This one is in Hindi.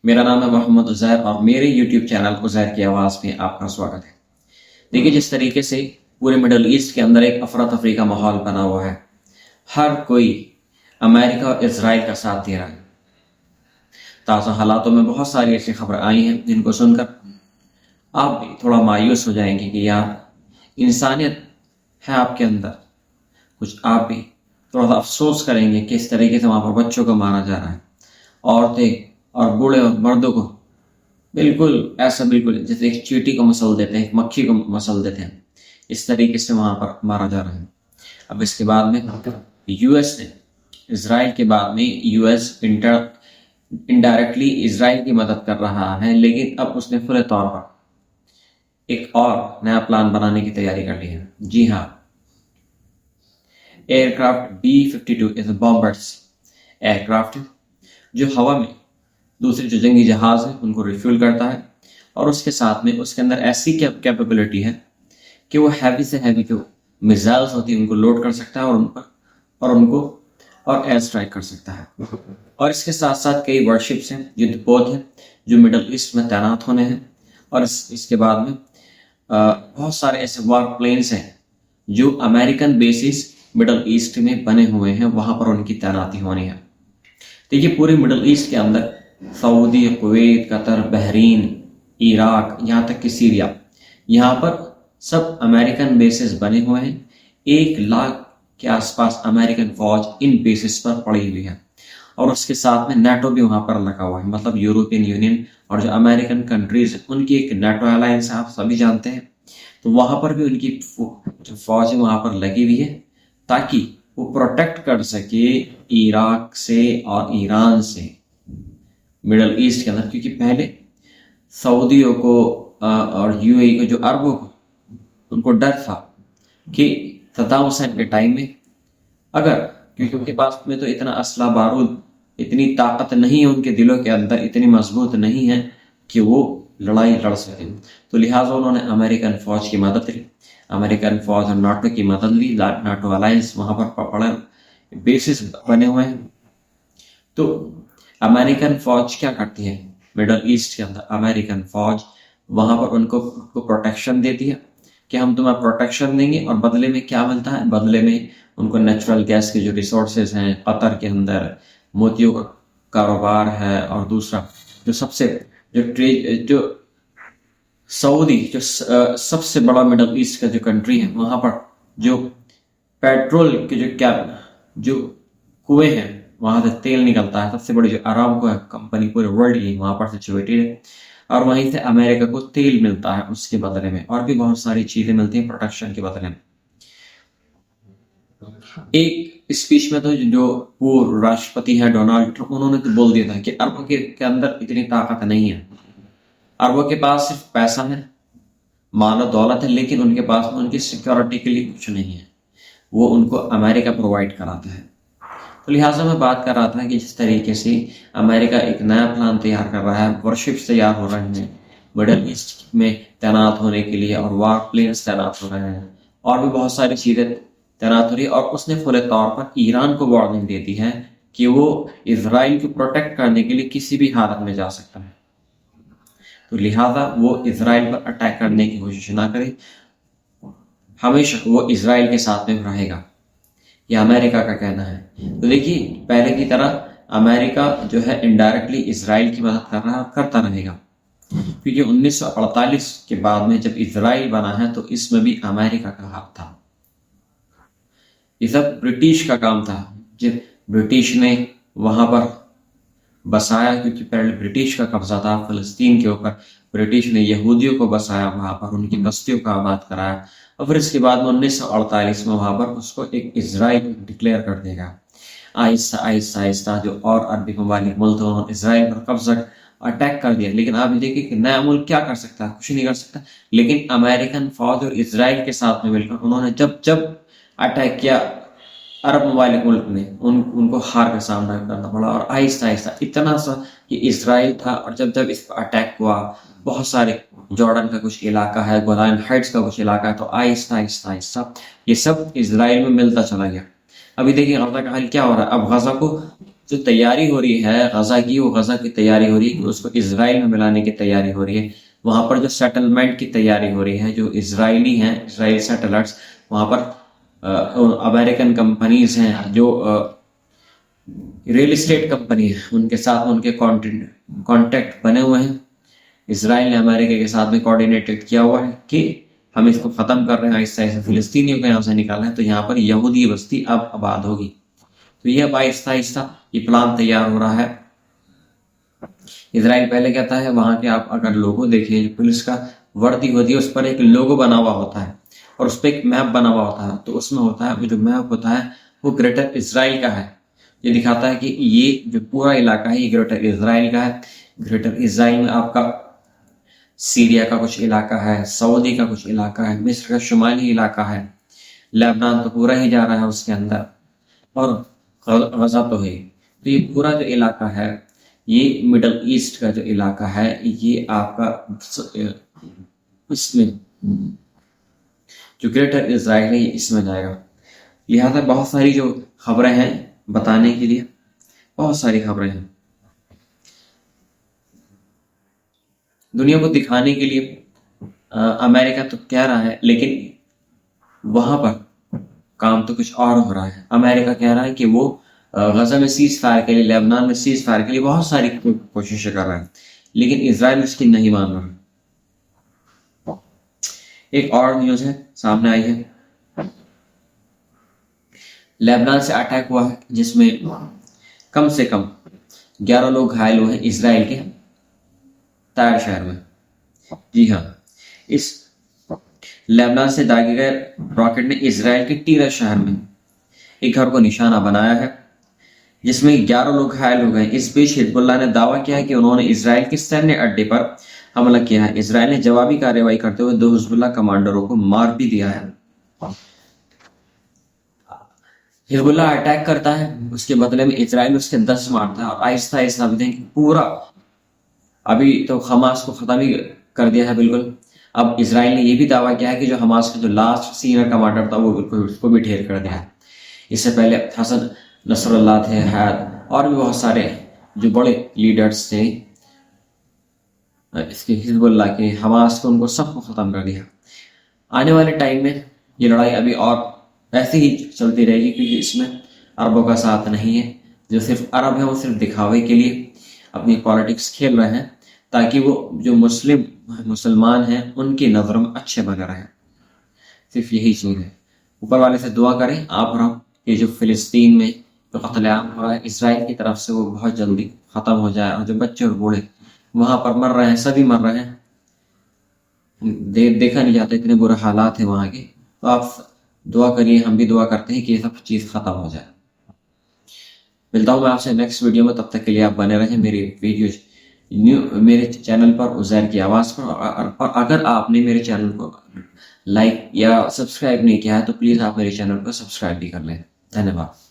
मेरा नाम है मोहम्मद उज़ैर और मेरे YouTube चैनल उज़ैर की आवाज़ में आपका स्वागत है। देखिए, जिस तरीके से पूरे मिडल ईस्ट के अंदर एक अफरा तफरी का माहौल बना हुआ है, हर कोई अमेरिका और इसराइल का साथ दे रहा है। ताज़ा हालातों में बहुत सारी ऐसी खबर आई हैं जिनको सुनकर आप भी थोड़ा मायूस हो जाएंगे कि यार, इंसानियत है आपके अंदर, कुछ आप भी थोड़ा सा अफसोस करेंगे कि इस तरीके से वहाँ पर बच्चों को मारा जा रहा है, औरतें और बूढ़े और मर्दों को बिल्कुल जैसे एक चींटी को मसल देते हैं, एक मक्खी को मसल देते हैं, इस तरीके से वहां पर मारा जा रहा है। अब इसके बाद में यूएस ने, इसराइल के बाद में यूएस इनडायरेक्टली इसराइल की मदद कर रहा है, लेकिन अब उसने खुले तौर पर एक और नया प्लान बनाने की तैयारी कर ली है। जी हाँ, aircraft B-52 is bombers aircraft जो हवा में दूसरे जो जंगी जहाज है उनको रिफ्यूल करता है, और उसके साथ में उसके अंदर ऐसी कैपेबिलिटी है कि वो हैवी से हैवी जो मिसाइल्स होती है उनको लोड कर सकता है और एयर स्ट्राइक कर सकता है। और इसके साथ साथ कई वारशिप्स हैं, युद्धपोत हैं जो मिडल ईस्ट में तैनात होने हैं, और इसके बाद में बहुत सारे ऐसे वार प्लेन्स हैं जो अमेरिकन बेसिस मिडल ईस्ट में बने हुए हैं, वहां पर उनकी तैनाती होनी है। देखिए, पूरे मिडल ईस्ट के अंदर Saudi, Kuwait, Qatar, Bahrain, Iraq, यहाँ तक कि सीरिया, यहाँ पर सब अमेरिकन बेसिस बने हुए हैं। 1 लाख के आसपास अमेरिकन फौज इन बेसिस पर पड़ी हुई है, और उसके साथ में नाटो भी वहां पर लगा हुआ है, मतलब यूरोपियन यूनियन और जो अमेरिकन कंट्रीज है उनकी एक नाटो अलायंस है, आप सभी जानते हैं। तो वहां पर भी उनकी जो फौज है वहां पर लगी हुई है, ताकि वो प्रोटेक्ट कर सके इराक से और ईरान से मिडल ईस्ट के अंदर। क्योंकि पहले सऊदियों को और यूएई को, जो अरबों को, उनको डर था कि सद्दाम हुसैन के टाइम में अगर, क्योंकि उनके पास में तो इतना असला बारूद, इतनी ताकत नहीं है उनके दिलों के अंदर, इतनी मजबूत नहीं है कि वो लड़ाई लड़ सके, तो लिहाजा उन्होंने अमेरिकन फौज की मदद ली, अमेरिकन फौज और नाटो की मदद ली। नाटो अलायंस वहां पर पड़े बेसिस बने हुए हैं। तो अमेरिकन फौज क्या करती है मिडल ईस्ट के अंदर? अमेरिकन फौज वहां पर उनको प्रोटेक्शन देती है कि हम तुम्हें प्रोटेक्शन देंगे, और बदले में क्या मिलता है? बदले में उनको नेचुरल गैस के जो रिसोर्सेज हैं, कतर के अंदर मोतियों का कारोबार है, और दूसरा जो सबसे जो सऊदी, जो सबसे बड़ा मिडल ईस्ट का जो कंट्री है, वहां पर जो पेट्रोल के जो कुएं हैं, वहां से तेल निकलता है। सबसे बड़ी जो अरामको कंपनी पूरे वर्ल्ड की वहां पर सिचुएटेड है, और वहीं से अमेरिका को तेल मिलता है उसके बदले में, और भी बहुत सारी चीजें मिलती हैं प्रोटेक्शन के बदले में। एक स्पीच में तो जो पूर्व राष्ट्रपति है डोनाल्ड ट्रंप, उन्होंने तो बोल दिया था कि अरबों के अंदर इतनी ताकत नहीं है, अरबों के पास सिर्फ पैसा है, मानो दौलत है, लेकिन उनके पास में उनकी सिक्योरिटी के लिए कुछ नहीं है, वो उनको अमेरिका प्रोवाइड कराता है। तो लिहाजा मैं बात कर रहा था कि जिस तरीके से अमेरिका एक नया प्लान तैयार कर रहा है, वॉरशिप्स तैयार हो रहे हैं मिडल ईस्ट में तैनात होने के लिए, और वार प्लेन्स तैनात हो रहे हैं, और भी बहुत सारी चीजें तैनात हो रही है, और उसने खुले तौर पर ईरान को वार्निंग दे दी है कि वो इसराइल को प्रोटेक्ट करने के लिए किसी भी हालत में जा सकता है। तो लिहाजा वो इसराइल पर अटैक करने की कोशिश ना करे, हमेशा वो इसराइल के साथ में रहेगा, यह अमेरिका का कहना है। तो देखिए, पहले की तरह अमेरिका जो है इनडायरेक्टली इसराइल की मदद कर रहा है, करता रहेगा, क्योंकि 1948 के बाद में जब इसराइल बना है तो इसमें भी अमेरिका का हाथ था। ये सब ब्रिटिश का काम था, जब ब्रिटिश ने वहां पर बसाया, क्योंकि पहले ब्रिटिश का कब्जा था फलस्तीन के ऊपर, ब्रिटिश ने यहूदियों को बसाया वहां पर, उनकी बस्तियों का आबाद कराया, और फिर इसके बाद में 1948 में वहां पर उसको एक इसराइल डिक्लेयर कर देगा। आहिस्ता आहिस्ता आहिस्ता जो और अरबी ममालिक मुल्क थे उन्होंने इसराइल पर कब्जा अटैक कर दिया। लेकिन आप देखिए कि नया मुल्क क्या कर सकता है? कुछ नहीं कर सकता। लेकिन अमेरिकन फौज और इसराइल के साथ में मिलकर उन्होंने जब जब अटैक किया अरब ममालिक मुल्क ने, उनको हार का सामना करना पड़ा, और आहिस्ता आहिस्ता इतना सा कि इसराइल था, और जब जब इस पर अटैक हुआ, बहुत सारे जॉर्डन का कुछ इलाका है, गोलान हाइट्स का कुछ इलाका है, तो आहिस्ता आहिस्ता आहिस्ता ये सब इसराइल में मिलता चला गया। अभी देखिए गजा का हाल क्या हो रहा है। अब गजा को जो तैयारी हो रही है गजा की, वो गजा की तैयारी हो रही है, उसको इसराइल में मिलाने की तैयारी हो रही है। वहां पर जो सेटलमेंट की तैयारी हो रही है, जो इसराइली हैं, इसराइली सेटलर्स, वहां पर अमेरिकन कंपनीज हैं, जो रियल एस्टेट कंपनी है, उनके साथ उनके कॉन्टेक्ट बने हुए हैं। इसराइल ने अमेरिका के साथ में कोऑर्डिनेटेड किया हुआ है कि हम इसको खत्म कर रहे हैं, आहिस्ता आहिस्ता फिलिस्तीनियों को यहाँ से निकाला है, तो यहाँ पर यहूदी बस्ती अब आबाद होगी। तो यह अब आहिस्ता आहिस्ता ये प्लान तैयार हो रहा है। इसराइल पहले कहता है, वहां के आप अगर लोगो देखिए, जो पुलिस का वर्दी होती है, उस पर एक लोगो बना हुआ होता है और उस पर एक मैप बना हुआ होता है। तो उसमें होता है, वो जो मैप होता है वो ग्रेटर इसराइल का है। ये दिखाता है कि ये जो पूरा इलाका है ये ग्रेटर इसराइल का है। ग्रेटर इसराइल में आपका सीरिया का कुछ इलाका है, सऊदी का कुछ इलाका है, मिस्र का शुमाली इलाका है, लेबनान तो पूरा ही जा रहा है उसके अंदर, और गजा तो है। तो ये पूरा जो इलाका है, ये मिडल ईस्ट का जो इलाका है, ये आपका इसमें जो ग्रेटर इसराइल है, ये इसमें जाएगा। लिहाजा बहुत सारी जो खबरें हैं बताने के लिए, बहुत सारी खबरें हैं दुनिया को दिखाने के लिए। अमेरिका तो कह रहा है, लेकिन वहां पर काम तो कुछ और हो रहा है। अमेरिका कह रहा है कि वो गजा में सीज फायर के लिए, लेबनान में सीज फायर के लिए बहुत सारी कोशिशें कर रहा है, लेकिन इसराइल उसकी नहीं मान रहा। एक और न्यूज है सामने आई है, लेबनान से अटैक हुआ है जिसमें कम से कम 11 लोग घायल हुए हैं इसराइल के तायर शहर में। जी हाँ, इस लेबनान से दागे गए रॉकेट ने इसराइल के टीरा शहर में एक घर को निशाना बनाया है, जिसमें 11 लोग घायल हो गए। इस बीच हिजबुल्लाह ने दावा किया है कि उन्होंने इसराइल के सैन्य अड्डे पर हमला किया है। इसराइल ने जवाबी कार्रवाई करते हुए 2 हिजबुल्लाह कमांडरों को मार भी दिया है। हिजबुल्लाह अटैक करता है, उसके बदले में इसराइल उसके 10 मारता है, और आहिस्ता आहिस्ता अभी देखें पूरा, अभी तो हमास को खत्म ही कर दिया है बिल्कुल। अब इसराइल ने यह भी दावा किया है कि जो हमास का जो लास्ट सीनियर कमांडर था वो बिल्कुल उसको भी ढेर कर दिया है। इससे पहले हसन नसरुल्लाह थे, हैद, और भी बहुत सारे जो बड़े लीडर्स थे इसके हिजबुल्लाह के, हमास को, उनको सबको खत्म कर दिया। आने वाले टाइम में ये लड़ाई अभी और ऐसे ही चलती रहेगी, क्योंकि इसमें अरबों का साथ नहीं है। जो सिर्फ अरब है वो सिर्फ दिखावे के लिए अपनी पॉलिटिक्स खेल रहे हैं, ताकि वो जो मुसलमान हैं उनकी नज़रों में अच्छे बने रहें। सिर्फ यही चीज़ है। ऊपर वाले से दुआ करें आप और हम, ये जो फिलिस्तीन में जो कत्लेआम हो रहा है इसराइल की तरफ से, वो बहुत जल्दी ख़त्म हो जाए, और जो बच्चे और बूढ़े वहाँ पर मर रहे हैं, सभी मर रहे हैं, देखा नहीं जाता, इतने बुरे हालात हैं वहाँ के। तो आप दुआ करिए, हम भी दुआ करते हैं कि ये सब चीज़ ख़त्म हो जाए। मिलता हूँ मैं आपसे नेक्स्ट वीडियो में, तब तक के लिए आप बने रहें मेरे चैनल पर, उज़ैर की आवाज़ पर। और अगर आपने मेरे चैनल को लाइक या सब्सक्राइब नहीं किया है तो प्लीज़ आप मेरे चैनल को सब्सक्राइब भी कर लें। धन्यवाद।